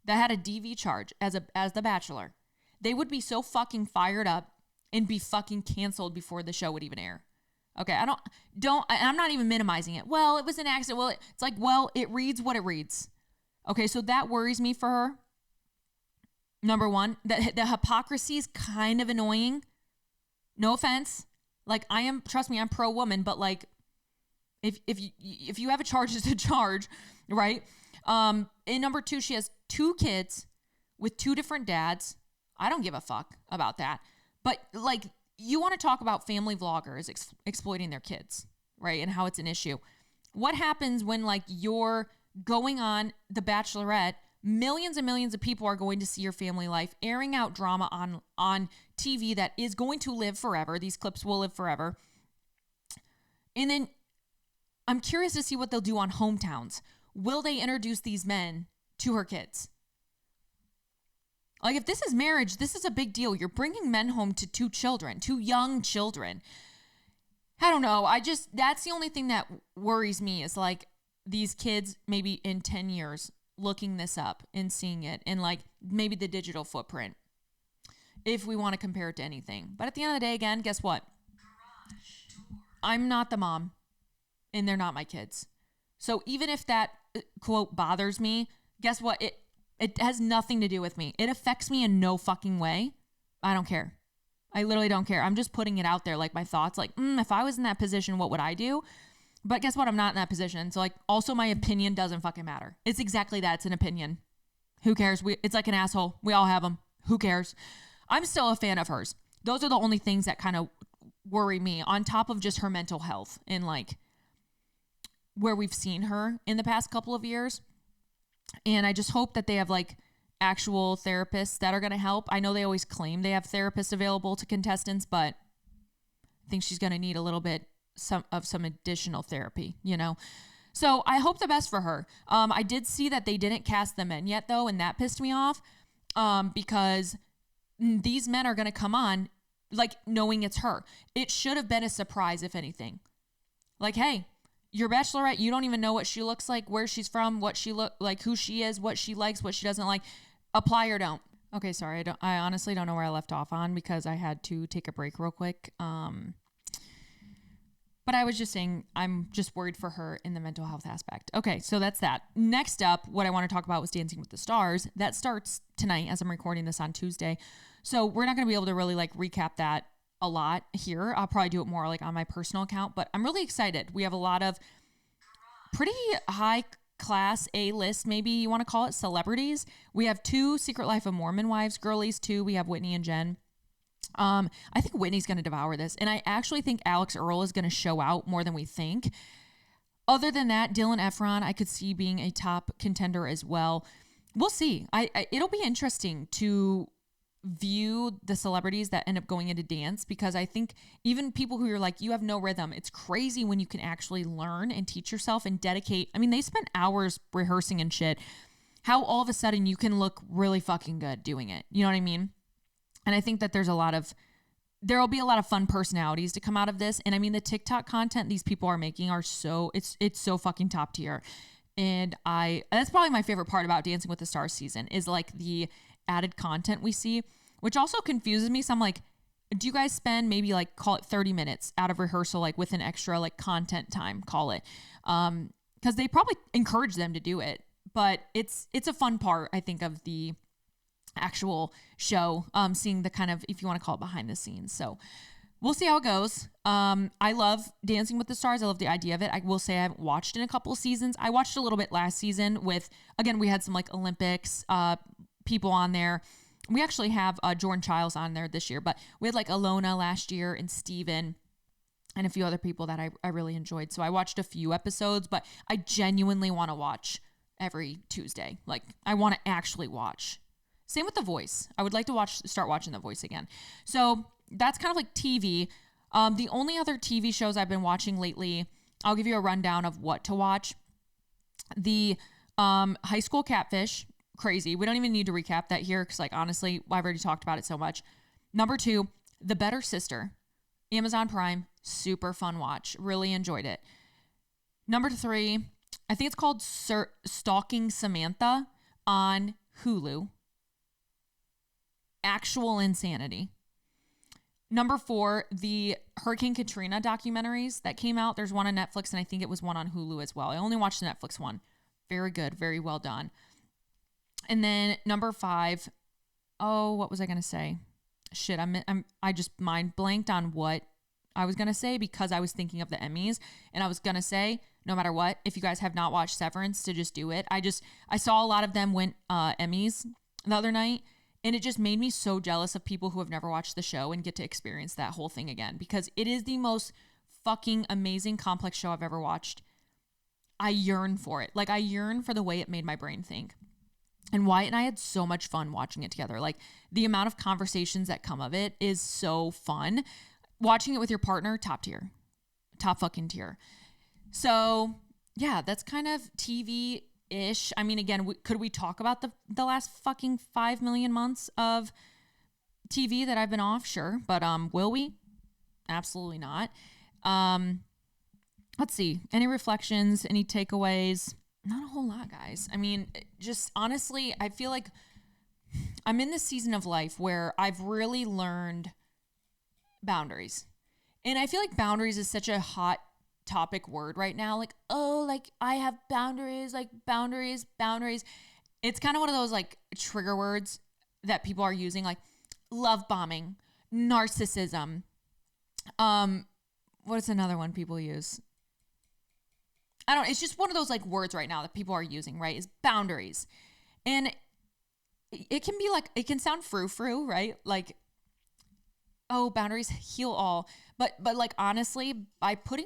that had a DV charge as the Bachelor, they would be so fucking fired up and be fucking canceled before the show would even air. Okay. I'm not even minimizing it. Well, it was an accident. Well, it's like, well, it reads what it reads. Okay. So that worries me for her. Number one, the hypocrisy is kind of annoying. No offense. Like, trust me, I'm pro woman, but like, if you have a charge, it's a charge, right? And number two, she has 2 kids with 2 different dads. I don't give a fuck about that. But like, you want to talk about family vloggers exploiting their kids, right? And how it's an issue. What happens when like you're going on The Bachelorette? Millions and millions of people are going to see your family life, airing out drama on TV that is going to live forever. These clips will live forever. And then I'm curious to see what they'll do on Hometowns. Will they introduce these men to her kids? Like, if this is marriage, this is a big deal. You're bringing men home to 2 children, 2 young children. I don't know. That's the only thing that worries me is like these kids maybe in 10 years looking this up and seeing it and like maybe the digital footprint if we want to compare it to anything. But at the end of the day, again, guess what? I'm not the mom and they're not my kids. So even if that quote bothers me, guess what? It has nothing to do with me. It affects me in no fucking way. I don't care. I literally don't care. I'm just putting it out there, like my thoughts, like, if I was in that position, what would I do? But guess what? I'm not in that position. So like, also my opinion doesn't fucking matter. It's exactly that. It's an opinion. Who cares? It's like an asshole. We all have them. Who cares? I'm still a fan of hers. Those are the only things that kind of worry me on top of just her mental health and like where we've seen her in the past couple of years. And I just hope that they have like actual therapists that are going to help. I know they always claim they have therapists available to contestants, but I think she's going to need a little bit some additional therapy, you know? So I hope the best for her. I did see that they didn't cast the men yet though. And that pissed me off, because these men are going to come on like knowing it's her. It should have been a surprise, if anything. Like, hey, your bachelorette, you don't even know what she looks like, where she's from, what she look like, who she is, what she likes, what she doesn't like. Apply or don't. Okay, sorry. I honestly don't know where I left off on because I had to take a break real quick. But I was just saying, I'm just worried for her in the mental health aspect. Okay, so that's that. Next up, what I want to talk about was Dancing with the Stars. That starts tonight as I'm recording this on Tuesday. So we're not going to be able to really like recap that a lot here. I'll probably do it more like on my personal account, but I'm really excited. We have a lot of pretty high class A-list, maybe you want to call it, celebrities. We have 2 Secret Life of Mormon wives, girlies too. We have Whitney and Jen. I think Whitney's going to devour this. And I actually think Alex Earl is going to show out more than we think. Other than that, Dylan Efron, I could see being a top contender as well. We'll see. It'll be interesting to view the celebrities that end up going into dance, because I think even people who are like, you have no rhythm, it's crazy when you can actually learn and teach yourself and dedicate. I mean, they spent hours rehearsing and shit. How all of a sudden you can look really fucking good doing it. You know what I mean? And I think that there'll be a lot of fun personalities to come out of this. And I mean, the TikTok content these people are making are it's so fucking top tier. And that's probably my favorite part about Dancing with the Stars season is like the added content we see, which also confuses me. So I'm like, do you guys spend maybe like, call it 30 minutes out of rehearsal, like with an extra like content time, call it, because they probably encourage them to do it, but it's a fun part, I think, of the actual show, seeing the kind of, if you want to call it, behind the scenes. So we'll see how it goes. I love Dancing with the Stars. I love the idea of it. I will say I haven't watched in a couple of seasons. I watched a little bit last season with, again, we had some like Olympics people on there. We actually have Jordan Childs on there this year, but we had like Alona last year and Steven and a few other people that I really enjoyed. So I watched a few episodes, but I genuinely want to watch every Tuesday. Like, I want to actually watch. Same with The Voice. I would like to start watching The Voice again. So that's kind of like TV. The only other TV shows I've been watching lately, I'll give you a rundown of what to watch. The High School Catfish, crazy. We don't even need to recap that here because, like, honestly, I've already talked about it so much. Number 2, The Better Sister, Amazon Prime, super fun watch. Really enjoyed it. Number 3, I think it's called Stalking Samantha on Hulu. Actual insanity. Number 4, the Hurricane Katrina documentaries that came out. There's one on Netflix, and I think it was one on Hulu as well. I only watched the Netflix one. Very good. Very well done. And then number 5, what was I going to say? Shit, I just mind blanked on what I was going to say because I was thinking of the Emmys, and I was going to say, no matter what, if you guys have not watched Severance, to just do it. I saw a lot of them win Emmys the other night, and it just made me so jealous of people who have never watched the show and get to experience that whole thing again, because it is the most fucking amazing, complex show I've ever watched. I yearn for it. Like, I yearn for the way it made my brain think. And Wyatt and I had so much fun watching it together. Like, the amount of conversations that come of it is so fun. Watching it with your partner, top tier. Top fucking tier. So, yeah, that's kind of TV-ish. I mean, again, could we talk about the last fucking 5 million months of TV that I've been off? Sure. But will we? Absolutely not. Let's see. Any reflections? Any takeaways? Not a whole lot, guys. I mean, just honestly, I feel like I'm in this season of life where I've really learned boundaries. And I feel like boundaries is such a hot topic word right now. Like, oh, like I have boundaries, like boundaries. It's kind of one of those like trigger words that people are using, like love bombing, narcissism. What's another one people use? I don't know. It's just one of those like words right now that people are using, right? Is boundaries. And it can be like, it can sound frou-frou, right? Like, oh, boundaries heal all. But like, honestly, by putting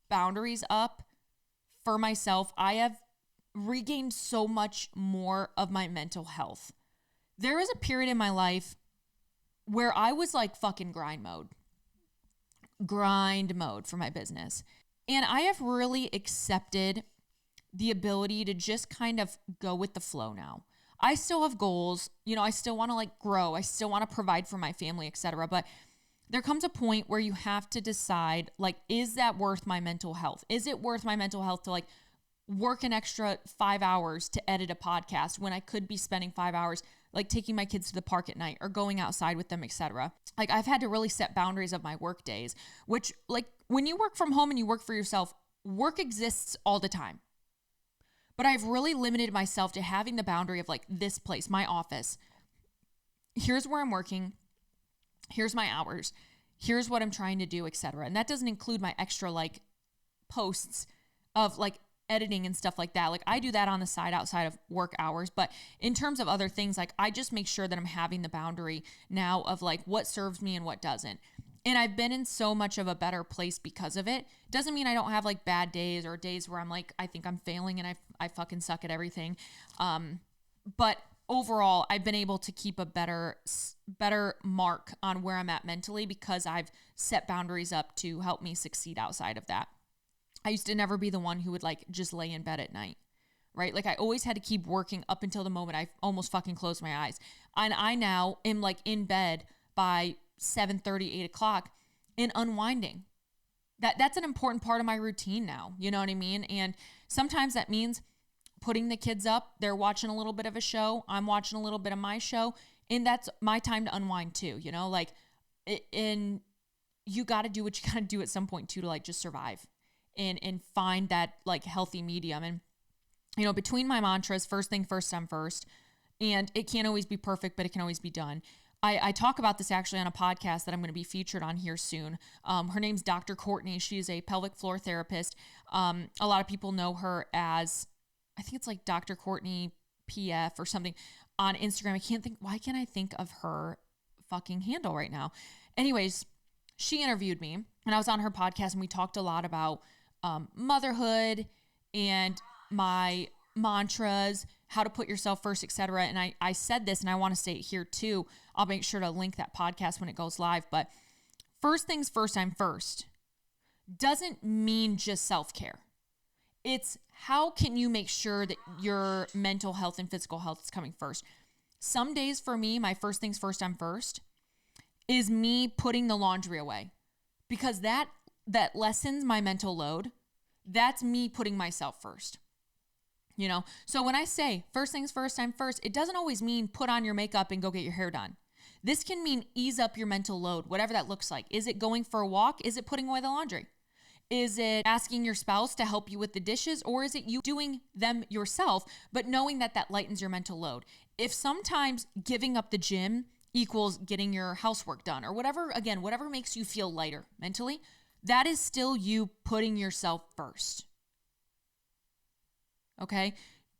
boundaries up for myself, I have regained so much more of my mental health. There was a period in my life where I was like fucking grind mode for my business. And I have really accepted the ability to just kind of go with the flow now. I still have goals. You know, I still want to like grow. I still want to provide for my family, etc. But there comes a point where you have to decide, like, is that worth my mental health? Is it worth my mental health to like work an extra 5 hours to edit a podcast when I could be spending 5 hours like taking my kids to the park at night or going outside with them, etc. Like, I've had to really set boundaries of my work days, which, like, when you work from home and you work for yourself, work exists all the time. But I've really limited myself to having the boundary of like this place, my office. Here's where I'm working. Here's my hours. Here's what I'm trying to do, etc. And that doesn't include my extra like posts of like editing and stuff like that. Like, I do that on the side outside of work hours. But in terms of other things, like, I just make sure that I'm having the boundary now of like what serves me and what doesn't. And I've been in so much of a better place because of it. Doesn't mean I don't have like bad days or days where I'm like, I think I'm failing and I fucking suck at everything. But overall, I've been able to keep a better mark on where I'm at mentally because I've set boundaries up to help me succeed outside of that. I used to never be the one who would like just lay in bed at night, right? Like, I always had to keep working up until the moment I almost fucking closed my eyes. And I now am like in bed by 7:30, 8 o'clock and unwinding. That's an important part of my routine now. You know what I mean? And sometimes that means putting the kids up. They're watching a little bit of a show. I'm watching a little bit of my show. And that's my time to unwind too, you know, like, and you got to do what you got to do at some point too, to like just survive and find that like healthy medium. And, you know, between my mantras, first thing first, I'm first, and it can't always be perfect, but it can always be done. I talk about this actually on a podcast that I'm going to be featured on here soon. Her name's Dr. Courtney. She's a pelvic floor therapist. A lot of people know her as, I think it's like Dr. Courtney PF or something on Instagram. Why can't I think of her fucking handle right now? Anyways, she interviewed me and I was on her podcast and we talked a lot about motherhood and my mantras, how to put yourself first, etc. And I said this, and I want to say it here too. I'll make sure to link that podcast when it goes live. But first things first, I'm first doesn't mean just self-care. It's how can you make sure that your mental health and physical health is coming first. Some days for me, my first things first, I'm first is me putting the laundry away, because that lessens my mental load. That's me putting myself first. You know, so when I say first things first, I'm first, it doesn't always mean put on your makeup and go get your hair done. This can mean ease up your mental load, whatever that looks like. Is it going for a walk? Is it putting away the laundry? Is it asking your spouse to help you with the dishes? Or is it you doing them yourself, but knowing that that lightens your mental load? If sometimes giving up the gym equals getting your housework done or whatever, again, whatever makes you feel lighter mentally, that is still you putting yourself first. Okay?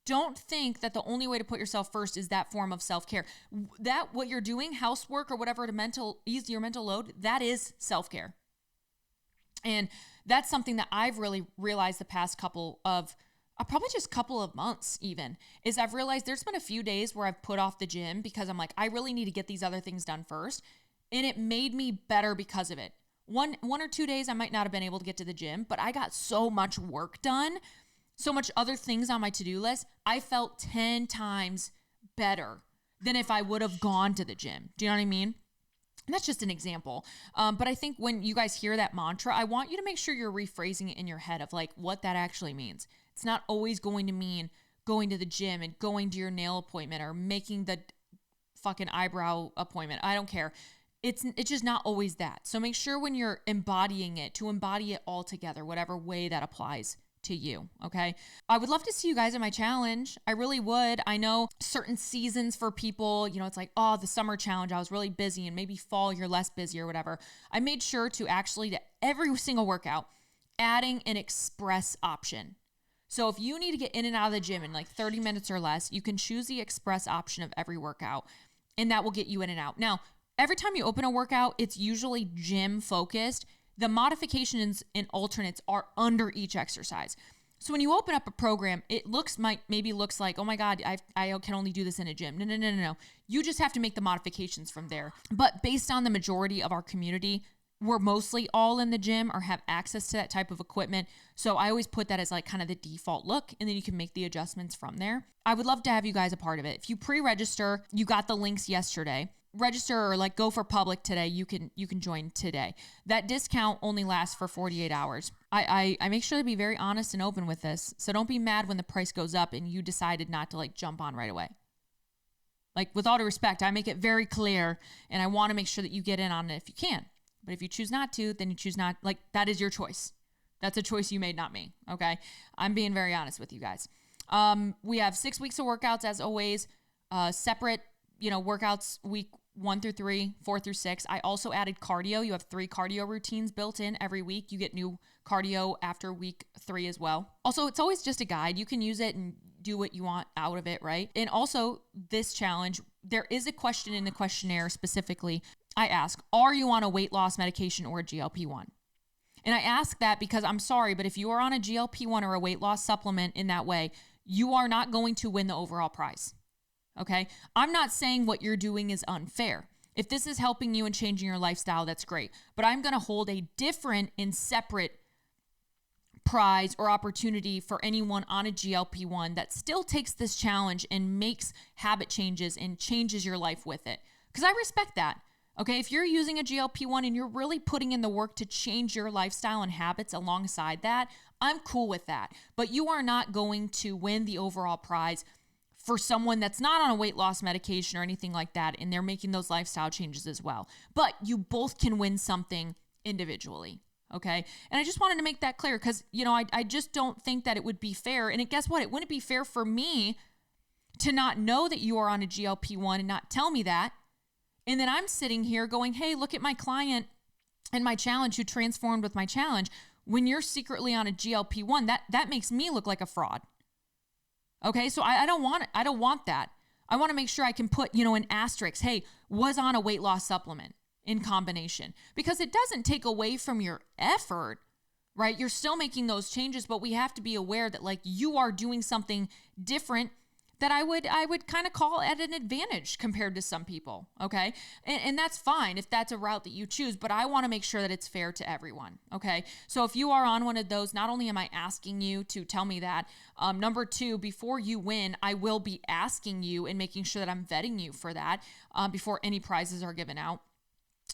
Don't think that the only way to put yourself first is that form of self-care. That what you're doing, housework or whatever to ease your mental load, that is self-care. And that's something that I've really realized the past couple of months even, is I've realized there's been a few days where I've put off the gym because I'm like, I really need to get these other things done first. And it made me better because of it. One or 2 days I might not have been able to get to the gym, but I got so much work done, so much other things on my to-do list. I felt 10 times better than if I would have gone to the gym. Do you know what I mean? And that's just an example. But I think when you guys hear that mantra, I want you to make sure you're rephrasing it in your head of like what that actually means. It's not always going to mean going to the gym and going to your nail appointment or making the fucking eyebrow appointment. I don't care. It's just not always that. So make sure when you're embodying it, to embody it all together, whatever way that applies to you, okay? I would love to see you guys in my challenge. I really would. I know certain seasons for people, you know, it's like, oh, the summer challenge, I was really busy, and maybe fall, you're less busy or whatever. I made sure to actually, to every single workout, adding an express option. So if you need to get in and out of the gym in like 30 minutes or less, you can choose the express option of every workout, and that will get you in and out. Now, every time you open a workout, it's usually gym focused. The modifications and alternates are under each exercise. So when you open up a program, it maybe looks like, oh my God, I can only do this in a gym. No. You just have to make the modifications from there. But based on the majority of our community, we're mostly all in the gym or have access to that type of equipment. So I always put that as like kind of the default look, and then you can make the adjustments from there. I would love to have you guys a part of it. If you pre-register, you got the links yesterday. Register or like go for public today, you can join today. That discount only lasts for 48 hours. I make sure to be very honest and open with this. So don't be mad when the price goes up and you decided not to like jump on right away. Like, with all due respect, I make it very clear, and I want to make sure that you get in on it if you can. But if you choose not to, then you choose not. Like, that is your choice. That's a choice you made, not me. Okay? I'm being very honest with you guys. We have 6 weeks of workouts as always. Separate, workouts week 1 through 3, 4 through 6. I also added cardio. You have 3 cardio routines built in every week. You get new cardio after week 3 as well. Also, it's always just a guide. You can use it and do what you want out of it, right? And also, this challenge, there is a question in the questionnaire specifically. I ask, are you on a weight loss medication or a GLP-1? And I ask that because I'm sorry, but if you are on a GLP-1 or a weight loss supplement in that way, you are not going to win the overall prize. Okay? I'm not saying what you're doing is unfair. If this is helping you and changing your lifestyle, that's great. But I'm going to hold a different and separate prize or opportunity for anyone on a GLP-1 that still takes this challenge and makes habit changes and changes your life with it. Because I respect that. Okay, if you're using a GLP-1 and you're really putting in the work to change your lifestyle and habits alongside that, I'm cool with that. But you are not going to win the overall prize for someone that's not on a weight loss medication or anything like that, and they're making those lifestyle changes as well. But you both can win something individually. Okay. And I just wanted to make that clear because, I just don't think that it would be fair. And guess what? It wouldn't be fair for me to not know that you are on a GLP-1 and not tell me that. And then I'm sitting here going, hey, look at my client and my challenge who transformed with my challenge. When you're secretly on a GLP-1, that makes me look like a fraud. Okay. So I don't want it. I don't want that. I want to make sure I can put, an asterisk. Hey, was on a weight loss supplement in combination, because it doesn't take away from your effort, right? You're still making those changes, but we have to be aware that like you are doing something different that I would kind of call at an advantage compared to some people. Okay. And that's fine if that's a route that you choose, but I want to make sure that it's fair to everyone. Okay. So if you are on one of those, not only am I asking you to tell me that, number 2, before you win, I will be asking you and making sure that I'm vetting you for that, before any prizes are given out.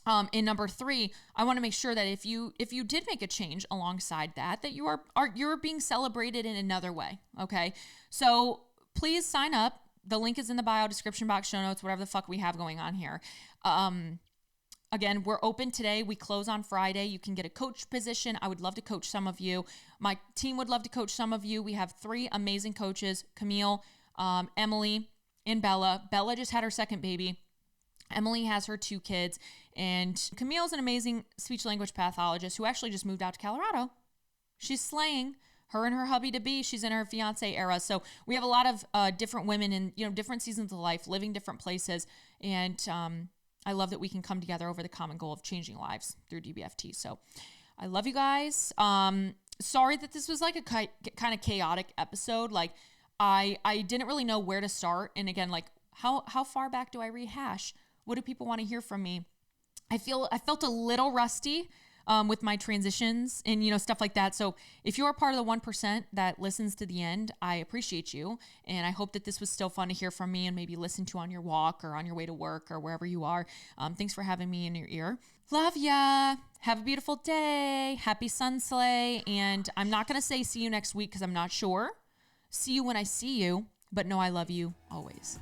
And number 3, I want to make sure that if you did make a change alongside that you're being celebrated in another way. Okay. So please sign up. The link is in the bio, description box, show notes, whatever the fuck we have going on here. Again, we're open today. We close on Friday. You can get a coach position. I would love to coach some of you. My team would love to coach some of you. We have 3 amazing coaches, Camille, Emily, and Bella. Bella just had her second baby. Emily has her 2 kids, and Camille's an amazing speech language pathologist who actually just moved out to Colorado. She's slaying. Her and her hubby-to-be, she's in her fiance era. So we have a lot of different women in different seasons of life, living different places, and I love that we can come together over the common goal of changing lives through DBFT. So I love you guys. Sorry that this was like a kind of chaotic episode. Like I didn't really know where to start, and again, like how far back do I rehash? What do people want to hear from me? I felt a little rusty with my transitions and, stuff like that. So if you are part of the 1% that listens to the end, I appreciate you. And I hope that this was still fun to hear from me and maybe listen to on your walk or on your way to work or wherever you are. Thanks for having me in your ear. Love ya. Have a beautiful day. Happy Sunslay. And I'm not going to say see you next week because I'm not sure. See you when I see you, but know I love you always.